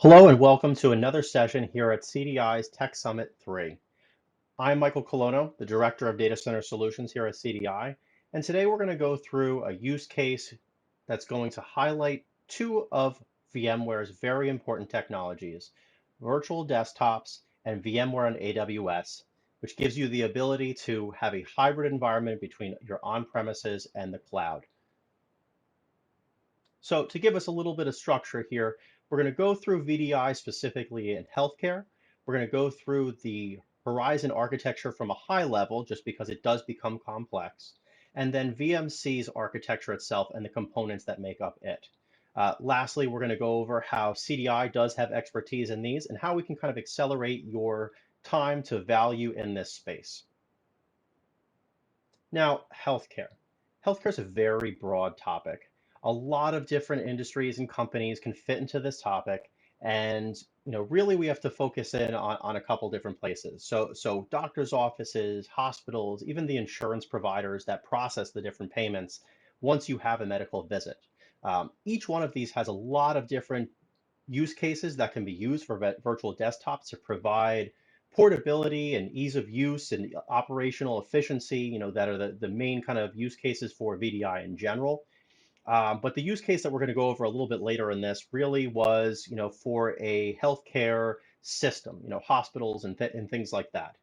Hello and welcome to another session here at CDI's Tech Summit 3. I'm Michael Colono, the Director of Data Center Solutions here at CDI, and today we're going to go through a use case that's going to highlight two of VMware's very important technologies, virtual desktops and VMware on AWS, which gives you the ability to have a hybrid environment between your on-premises and the cloud. So to give us a little bit of structure here, we're going to go through VDI specifically in healthcare. We're going to go through the Horizon architecture from a high level, just because it does become complex, and then VMC's architecture itself and the components that make up it. Lastly, we're going to go over how CDI does have expertise in these and how we can kind of accelerate your time to value in this space. Now, healthcare. Healthcare is a very broad topic. A lot of different industries and companies can fit into this topic, and really we have to focus in on a couple different places. So doctors' offices, hospitals, even the insurance providers that process the different payments once you have a medical visit. Each one of these has a lot of different use cases that can be used for virtual desktops to provide portability and ease of use and operational efficiency, that are the main kind of use cases for VDI in general. But the use case that we're going to go over a little bit later in this really was, for a healthcare system, hospitals and things like that.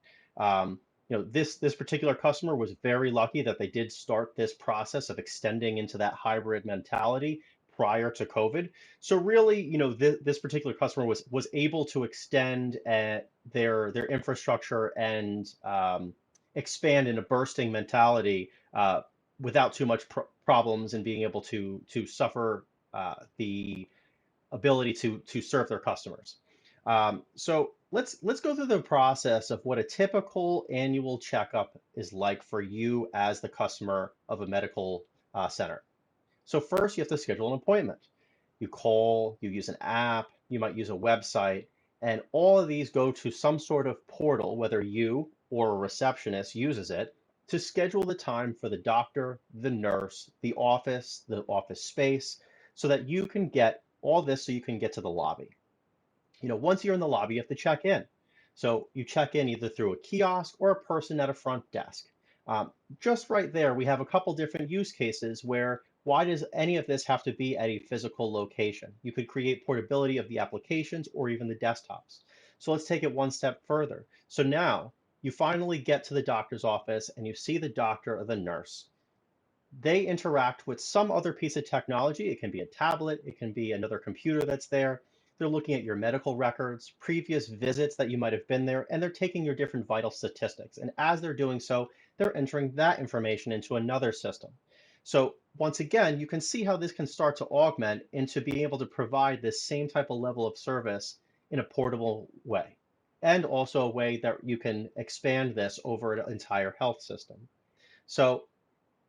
This particular customer was very lucky that they did start this process of extending into that hybrid mentality prior to COVID. So really, this particular customer was able to extend their infrastructure and expand in a bursting mentality without too much problems and being able to suffer the ability to serve their customers. So let's go through the process of what a typical annual checkup is like for you as the customer of a medical center. So first, you have to schedule an appointment. You call, you use an app, you might use a website, and all of these go to some sort of portal, whether you or a receptionist uses it, to schedule the time for the doctor, the nurse, the office space, so that you can get all this so you can get to the lobby. Once you're in the lobby, you have to check in. So you check in either through a kiosk or a person at a front desk. Just right there, we have a couple different use cases where why does any of this have to be at a physical location? You could create portability of the applications or even the desktops. So let's take it one step further. So now you finally get to the doctor's office and you see the doctor or the nurse. They interact with some other piece of technology. It can be a tablet, it can be another computer that's there. They're looking at your medical records, previous visits that you might have been there, and they're taking your different vital statistics. And as they're doing so, they're entering that information into another system. So once again, you can see how this can start to augment into being able to provide this same type of level of service in a portable way, and also a way that you can expand this over an entire health system. So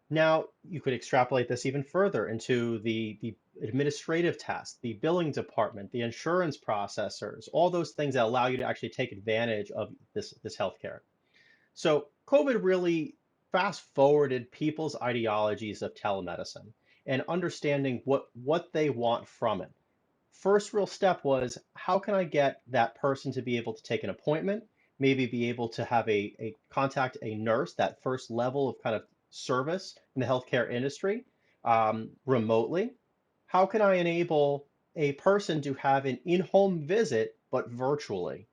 now you could extrapolate this even further into the administrative tasks, the billing department, the insurance processors, all those things that allow you to actually take advantage of this healthcare. So COVID really fast forwarded people's ideologies of telemedicine and understanding what they want from it. First real step was, how can I get that person to be able to take an appointment, maybe be able to have a contact a nurse, that first level of kind of service in the healthcare industry, remotely? How can I enable a person to have an in-home visit, but virtually?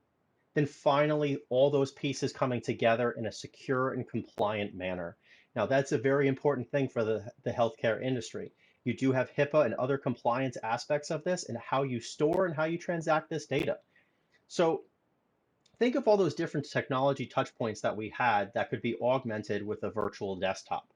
Then finally, all those pieces coming together in a secure and compliant manner. Now, that's a very important thing for the healthcare industry. You do have HIPAA and other compliance aspects of this and how you store and how you transact this data. So think of all those different technology touch points that we had that could be augmented with a virtual desktop.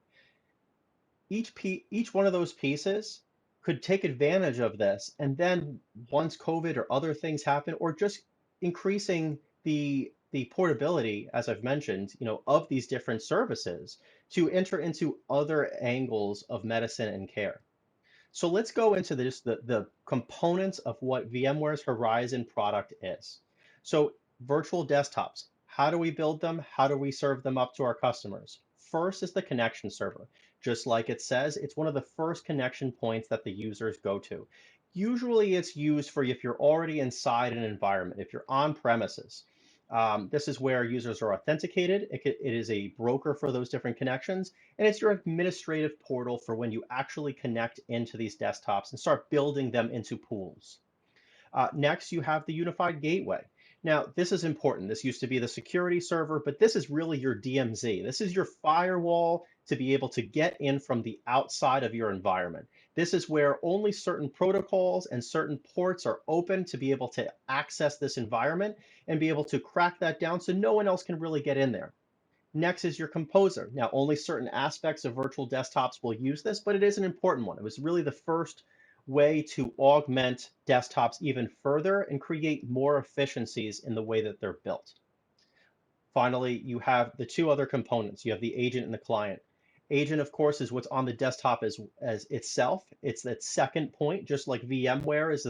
Each one of those pieces could take advantage of this, and then once COVID or other things happen, or just increasing the portability, as I've mentioned, of these different services to enter into other angles of medicine and care. So let's go into the components of what VMware's Horizon product is. So virtual desktops, how do we build them? How do we serve them up to our customers? First is the connection server. Just like it says, it's one of the first connection points that the users go to. Usually it's used for if you're already inside an environment, if you're on premises. This is where users are authenticated. It is a broker for those different connections, and it's your administrative portal for when you actually connect into these desktops and start building them into pools. Next, you have the unified gateway. Now, this is important. This used to be the security server, but this is really your DMZ. This is your firewall to be able to get in from the outside of your environment. This is where only certain protocols and certain ports are open to be able to access this environment and be able to crack that down so no one else can really get in there. Next is your composer. Now, only certain aspects of virtual desktops will use this, but it is an important one. It was really the first way to augment desktops even further and create more efficiencies in the way that they're built. Finally, you have the two other components. You have the agent and the client. Agent, of course, is what's on the desktop as itself. It's that second point, just like VMware is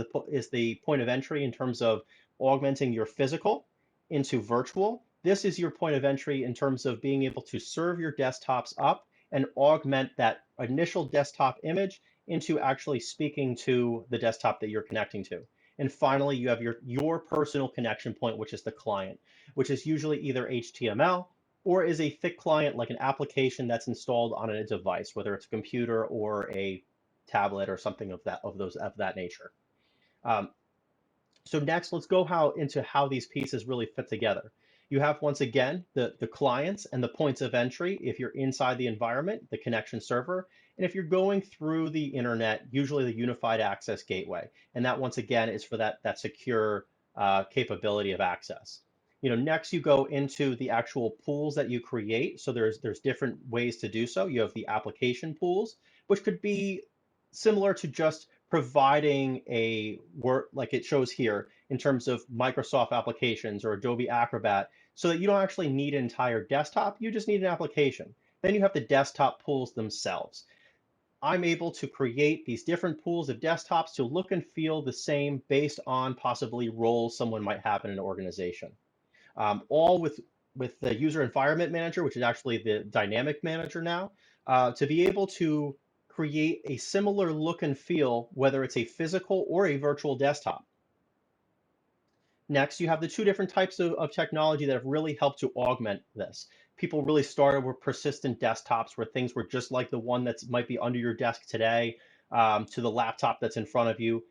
the point of entry in terms of augmenting your physical into virtual. This is your point of entry in terms of being able to serve your desktops up and augment that initial desktop image into actually speaking to the desktop that you're connecting to. And finally, you have your personal connection point, which is the client, which is usually either HTML or is a thick client like an application that's installed on a device, whether it's a computer or a tablet or something of that nature. Um, so next, let's go into how these pieces really fit together. You have, once again, the clients and the points of entry if you're inside the environment, the connection server, and if you're going through the internet, usually the unified access gateway. And that, once again, is for that secure capability of access. Next you go into the actual pools that you create. So there's different ways to do so. You have the application pools, which could be similar to just providing a work like it shows here in terms of Microsoft applications or Adobe Acrobat, so that you don't actually need an entire desktop, you just need an application. Then you have the desktop pools themselves. I'm able to create these different pools of desktops to look and feel the same based on possibly roles someone might have in an organization. All with the user environment manager, which is actually the dynamic manager now, to be able to create a similar look and feel, whether it's a physical or a virtual desktop. Next, you have the two different types of technology that have really helped to augment this. People really started with persistent desktops where things were just like the one that might be under your desk today, to the laptop that's in front of you.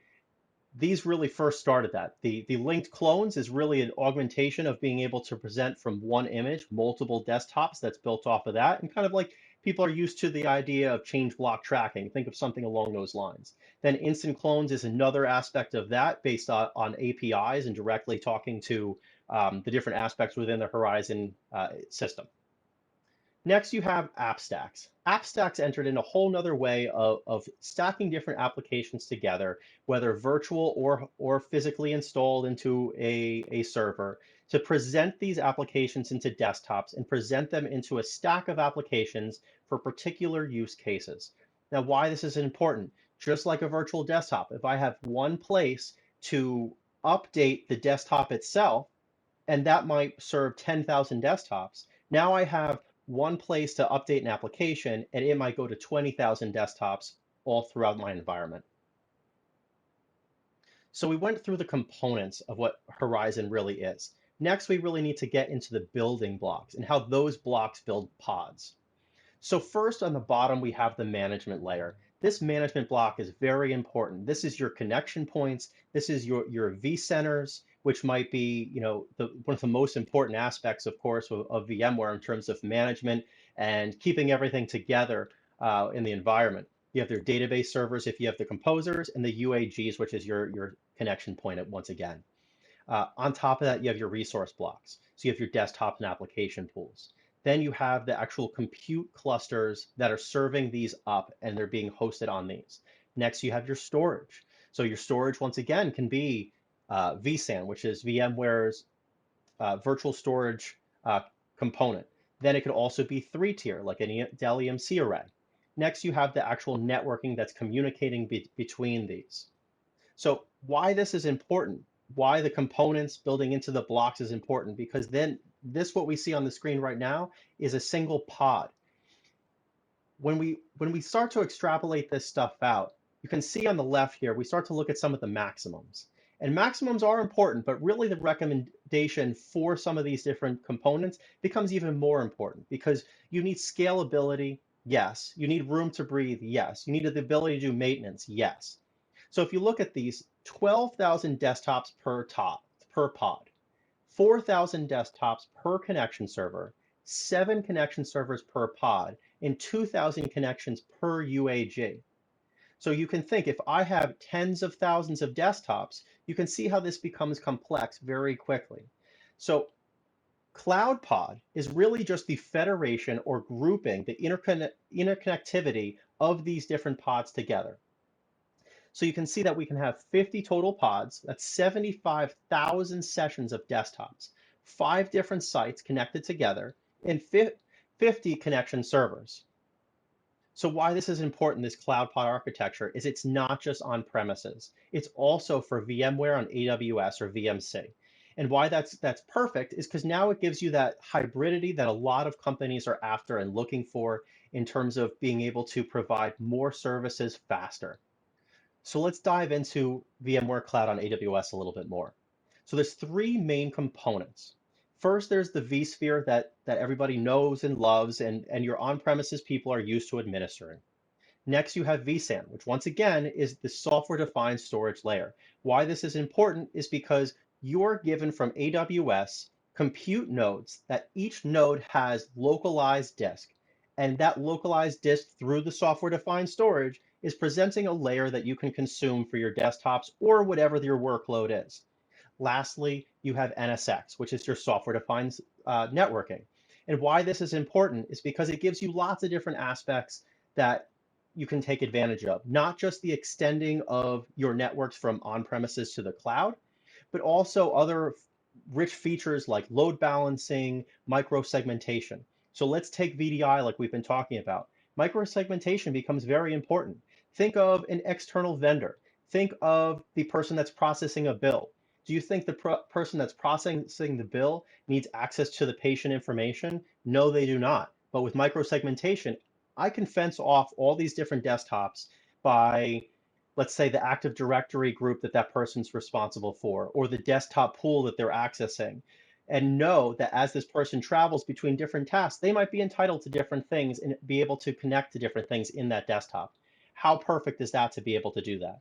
These really first started that. The linked clones is really an augmentation of being able to present from one image multiple desktops that's built off of that. And kind of like people are used to the idea of change block tracking. Think of something along those lines. Then instant clones is another aspect of that based on APIs and directly talking to the different aspects within the Horizon system. Next, you have app stacks. App stacks entered in a whole nother way of stacking different applications together, whether virtual or physically installed into a server, to present these applications into desktops and present them into a stack of applications for particular use cases. Now, why this is important, just like a virtual desktop, if I have one place to update the desktop itself, and that might serve 10,000 desktops. Now I have one place to update an application, and it might go to 20,000 desktops all throughout my environment. So we went through the components of what Horizon really is. Next, we really need to get into the building blocks and how those blocks build pods. So first on the bottom, we have the management layer. This management block is very important. This is your connection points. This is your vCenters, which might be, one of the most important aspects, of course, of VMware in terms of management and keeping everything together in the environment. You have your database servers if you have the composers, and the UAGs, which is your connection point once again. On top of that, you have your resource blocks. So you have your desktop and application pools. Then you have the actual compute clusters that are serving these up and they're being hosted on these. Next, you have your storage. So your storage, once again, can be vSAN, which is VMware's virtual storage component. Then it could also be three-tier, like a Dell EMC array. Next, you have the actual networking that's communicating between these. So why this is important, why the components building into the blocks is important, because then this, what we see on the screen right now, is a single pod. When we start to extrapolate this stuff out, you can see on the left here, we start to look at some of the maximums. And maximums are important, but really the recommendation for some of these different components becomes even more important because you need scalability, yes. You need room to breathe, yes. You need the ability to do maintenance, yes. So if you look at these, 12,000 desktops per pod, 4,000 desktops per connection server, 7 connection servers per pod, and 2,000 connections per UAG. So you can think if I have tens of thousands of desktops, you can see how this becomes complex very quickly. So Cloud Pod is really just the federation or grouping, the interconnectivity of these different pods together. So you can see that we can have 50 total pods, that's 75,000 sessions of desktops, 5 different sites connected together, and 50 connection servers. So why this is important, this cloud pod architecture, is it's not just on premises. It's also for VMware on AWS or VMC. And why that's perfect is because now it gives you that hybridity that a lot of companies are after and looking for in terms of being able to provide more services faster. So let's dive into VMware Cloud on AWS a little bit more. So there's 3 main components. First, there's the vSphere that everybody knows and loves and your on-premises people are used to administering. Next, you have vSAN, which once again is the software-defined storage layer. Why this is important is because you're given from AWS compute nodes that each node has localized disk. And that localized disk through the software-defined storage is presenting a layer that you can consume for your desktops or whatever your workload is. Lastly, you have NSX, which is your software-defined networking. And why this is important is because it gives you lots of different aspects that you can take advantage of, not just the extending of your networks from on-premises to the cloud, but also other rich features like load balancing, micro-segmentation. So let's take VDI like we've been talking about. Micro-segmentation becomes very important. Think of an external vendor. Think of the person that's processing a bill. Do you think the person that's processing the bill needs access to the patient information? No, they do not. But with micro-segmentation, I can fence off all these different desktops by, let's say, the Active Directory group that that person's responsible for, or the desktop pool that they're accessing, and know that as this person travels between different tasks, they might be entitled to different things and be able to connect to different things in that desktop. How perfect is that to be able to do that?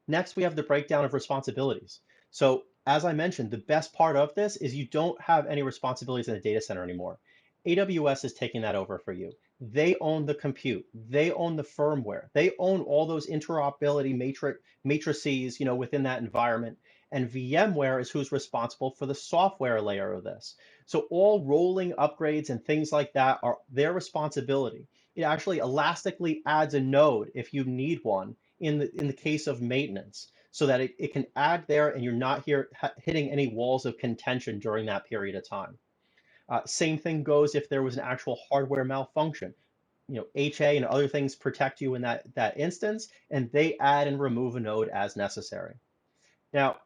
Next, we have the breakdown of responsibilities. So as I mentioned, the best part of this is you don't have any responsibilities in the data center anymore. AWS is taking that over for you. They own the compute. They own the firmware. They own all those interoperability matrices, within that environment. And VMware is who's responsible for the software layer of this. So all rolling upgrades and things like that are their responsibility. It actually elastically adds a node if you need one in the case of maintenance so that it can add there and you're not hitting any walls of contention during that period of time. Same thing goes if there was an actual hardware malfunction. HA and other things protect you in that instance, and they add and remove a node as necessary. Now,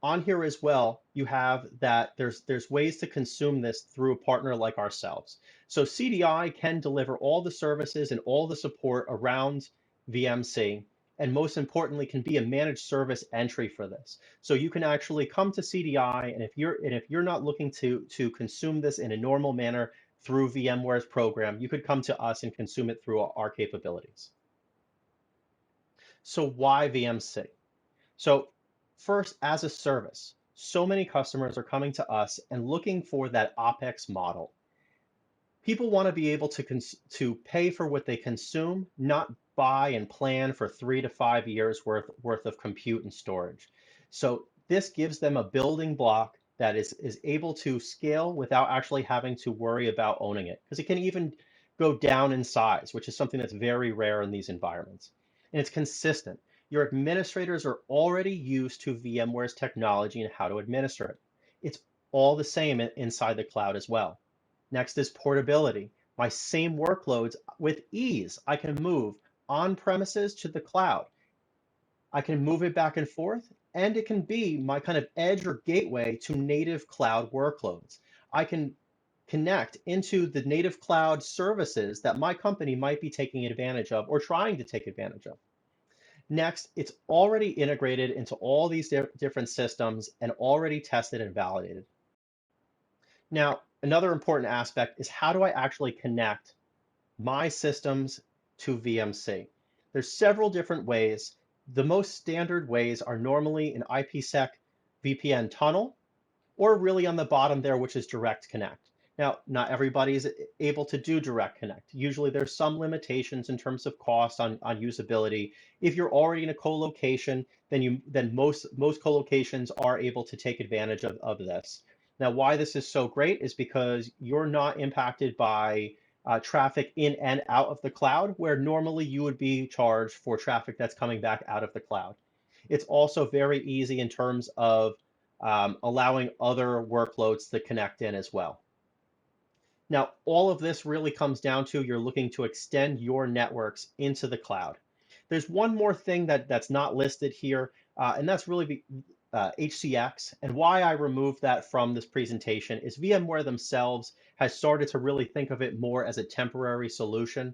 on here as well, you have that there's ways to consume this through a partner like ourselves. So CDI can deliver all the services and all the support around VMC, and most importantly, can be a managed service entry for this. So you can actually come to CDI, and if you're not looking to consume this in a normal manner through VMware's program, you could come to us and consume it through our capabilities. So why VMC? So first, as a service, so many customers are coming to us and looking for that OpEx model. People want to be able to pay for what they consume, not buy and plan for 3 to 5 years worth of compute and storage. So this gives them a building block that is able to scale without actually having to worry about owning it, because it can even go down in size, which is something that's very rare in these environments. And it's consistent. Your administrators are already used to VMware's technology and how to administer it. It's all the same inside the cloud as well. Next is portability. My same workloads with ease, I can move on premises to the cloud. I can move it back and forth, and it can be my kind of edge or gateway to native cloud workloads. I can connect into the native cloud services that my company might be taking advantage of or trying to take advantage of. Next, it's already integrated into all these different systems and already tested and validated. Now, another important aspect is how do I actually connect my systems to VMC? There's several different ways. The most standard ways are normally an IPsec VPN tunnel, or really on the bottom there, which is direct connect. Now, not everybody is able to do direct connect. Usually there's some limitations in terms of cost on usability. If you're already in a co-location, then most co-locations are able to take advantage of this. Now, why this is so great is because you're not impacted by traffic in and out of the cloud, where normally you would be charged for traffic that's coming back out of the cloud. It's also very easy in terms of allowing other workloads to connect in as well. Now, all of this really comes down to you're looking to extend your networks into the cloud. There's one more thing that's not listed here, and that's really the HCX. And why I removed that from this presentation is VMware themselves has started to really think of it more as a temporary solution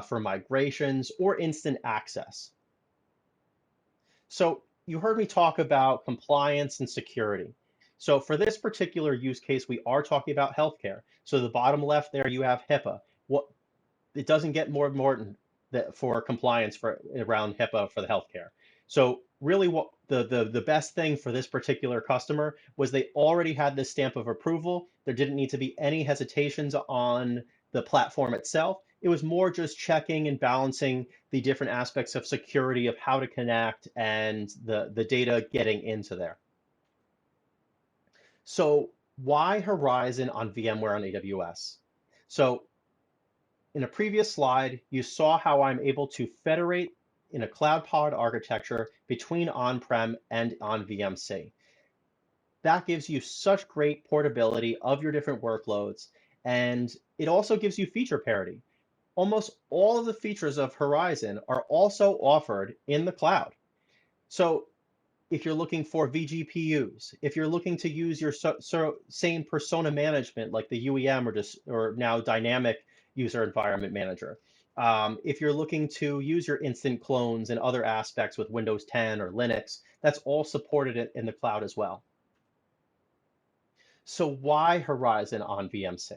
for migrations or instant access. So you heard me talk about compliance and security. So for this particular use case, we are talking about healthcare. So the bottom left there, you have HIPAA. What it doesn't get more important for compliance for around HIPAA for the healthcare. So really what the best thing for this particular customer was they already had this stamp of approval. There didn't need to be any hesitations on the platform itself. It was more just checking and balancing the different aspects of security of how to connect and the data getting into there. So why Horizon on VMware on AWS? So in a previous slide, you saw how I'm able to federate in a cloud pod architecture between on-prem and on VMC. That gives you such great portability of your different workloads, and it also gives you feature parity. Almost all of the features of Horizon are also offered in the cloud. So if you're looking for vGPUs, if you're looking to use your same persona management like the UEM or now dynamic user environment manager, if you're looking to use your instant clones and other aspects with Windows 10 or Linux, that's all supported in the cloud as well. So why Horizon on VMC?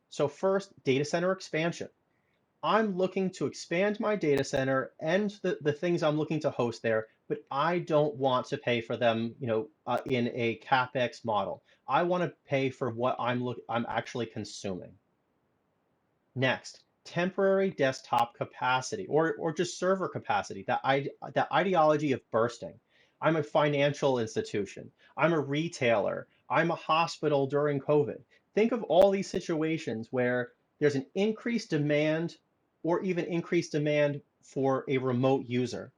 So first, data center expansion. I'm looking to expand my data center and the things I'm looking to host there, but I don't want to pay for them, in a CapEx model. I want to pay for what I'm actually consuming. Next, temporary desktop capacity or just server capacity, that ideology of bursting. I'm a financial institution. I'm a retailer. I'm a hospital during COVID. Think of all these situations where there's an increased demand or even increased demand for a remote user.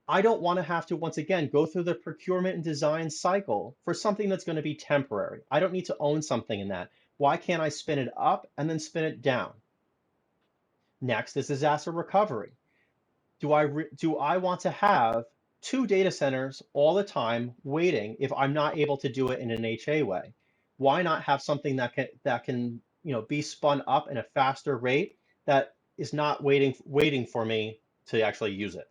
I don't want to have to, once again, go through the procurement and design cycle for something that's going to be temporary. I don't need to own something in that. Why can't I spin it up and then spin it down? Next is disaster recovery. Do I want to have two data centers all the time waiting if I'm not able to do it in an HA way? Why not have something that can be spun up in a faster rate that is not waiting for me to actually use it?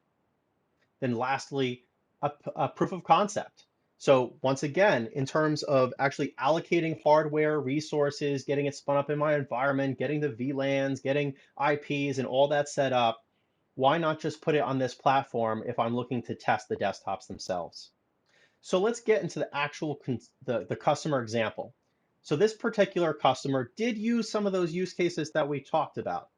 Then lastly, a proof of concept. So once again, in terms of actually allocating hardware resources, getting it spun up in my environment, getting the VLANs, getting IPs and all that set up, why not just put it on this platform if I'm looking to test the desktops themselves? So let's get into the actual the customer example. So this particular customer did use some of those use cases that we talked about.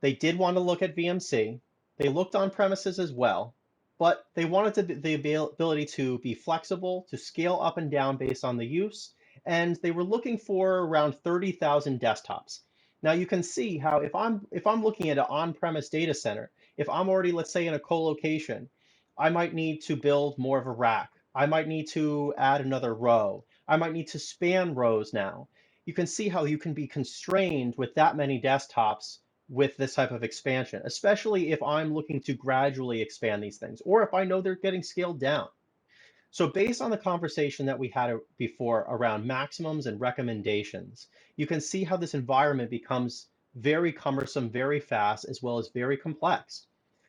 They did want to look at VMC. They looked on premises as well, but they wanted the ability to be flexible, to scale up and down based on the use, and they were looking for around 30,000 desktops. Now you can see how if I'm looking at an on-premise data center, if I'm already, let's say, in a co-location, I might need to build more of a rack. I might need to add another row. I might need to span rows now. You can see how you can be constrained with that many desktops with this type of expansion, especially if I'm looking to gradually expand these things, or if I know they're getting scaled down. So based on the conversation that we had before around maximums and recommendations, you can see how this environment becomes very cumbersome, very fast, as well as very complex.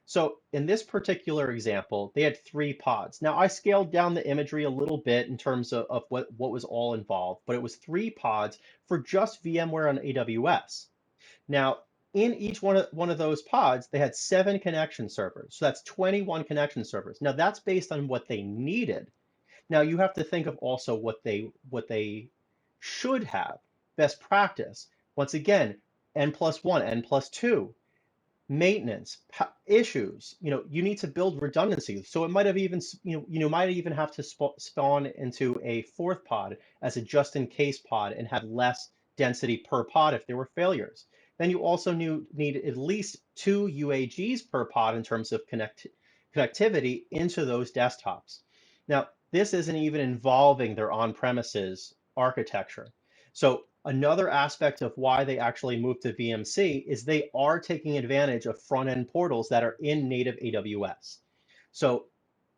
So in this particular example, they had three pods. Now I scaled down the imagery a little bit in terms of what was all involved, but it was three pods for just VMware on AWS. Now, in each one of those pods, they had 7 connection servers. So that's 21 connection servers. Now that's based on what they needed. Now you have to think of also what they should have. Best practice. Once again, N+1, N+2, maintenance issues. You need to build redundancy. So it might have even might even have to spawn into a fourth pod as a just in case pod and have less density per pod if there were failures. Then you also need at least 2 UAGs per pod in terms of connectivity into those desktops. Now, this isn't even involving their on-premises architecture. So another aspect of why they actually moved to VMC is they are taking advantage of front-end portals that are in native AWS. So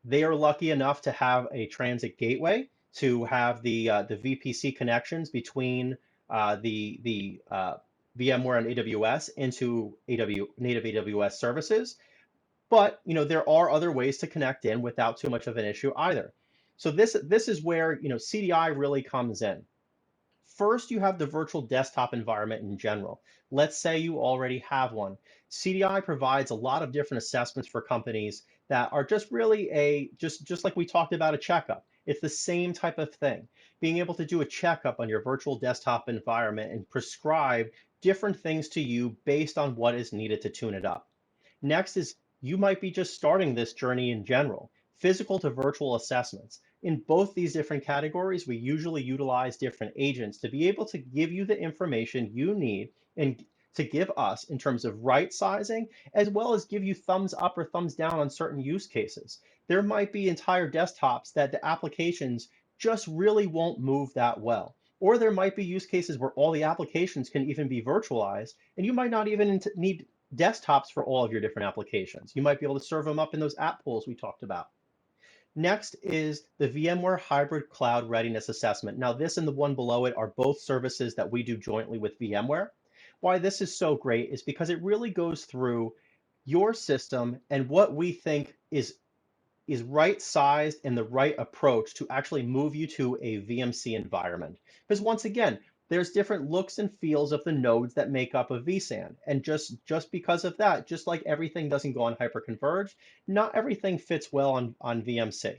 they are lucky enough to have a transit gateway to have the VPC connections between the VMware and AWS into native AWS services. But there are other ways to connect in without too much of an issue either. So this is where CDI really comes in. First, you have the virtual desktop environment in general. Let's say you already have one. CDI provides a lot of different assessments for companies that are just really just like we talked about a checkup. It's the same type of thing. Being able to do a checkup on your virtual desktop environment and prescribe different things to you based on what is needed to tune it up. Next is you might be just starting this journey in general, physical to virtual assessments. In both these different categories, we usually utilize different agents to be able to give you the information you need and to give us in terms of right sizing, as well as give you thumbs up or thumbs down on certain use cases. There might be entire desktops that the applications just really won't move that well. Or there might be use cases where all the applications can even be virtualized, and you might not even need desktops for all of your different applications. You might be able to serve them up in those app pools we talked about. Next is the VMware Hybrid Cloud Readiness Assessment. Now, this and the one below it are both services that we do jointly with VMware. Why this is so great is because it really goes through your system and what we think is right sized and the right approach to actually move you to a VMC environment. Because once again, there's different looks and feels of the nodes that make up a vSAN. And just because of that, just like everything doesn't go on hyperconverged, not everything fits well on VMC.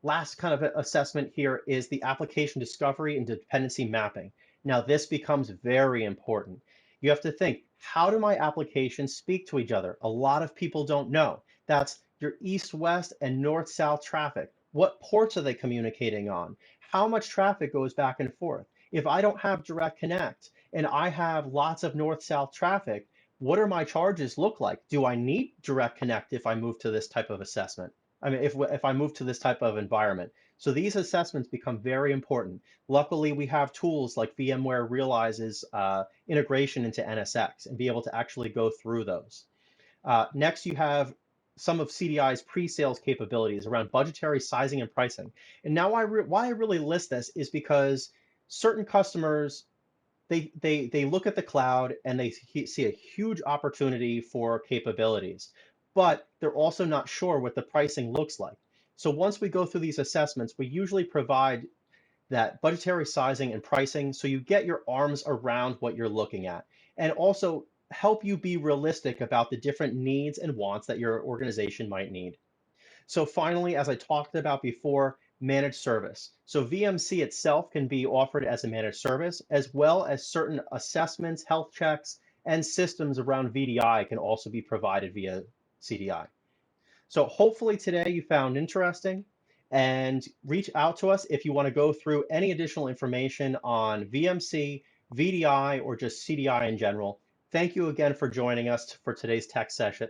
Last kind of assessment here is the application discovery and dependency mapping. Now, this becomes very important. You have to think, how do my applications speak to each other? A lot of people don't know. That's your east-west and north-south traffic. What ports are they communicating on? How much traffic goes back and forth? If I don't have direct connect and I have lots of north-south traffic, what are my charges look like? Do I need direct connect if I move to this type of assessment? I mean, if I move to this type of environment. So these assessments become very important. Luckily, we have tools like VMware realizes integration into NSX and be able to actually go through those. Next, you have some of CDI's pre-sales capabilities around budgetary sizing and pricing. And now why I really list this is because certain customers they look at the cloud and they see a huge opportunity for capabilities, but they're also not sure what the pricing looks like. So once we go through these assessments, we usually provide that budgetary sizing and pricing so you get your arms around what you're looking at and also help you be realistic about the different needs and wants that your organization might need. So finally, as I talked about before, managed service. So VMC itself can be offered as a managed service, as well as certain assessments, health checks, and systems around VDI can also be provided via CDI. So hopefully today you found interesting, and reach out to us if you want to go through any additional information on VMC, VDI, or just CDI in general. Thank you again for joining us for today's tech session.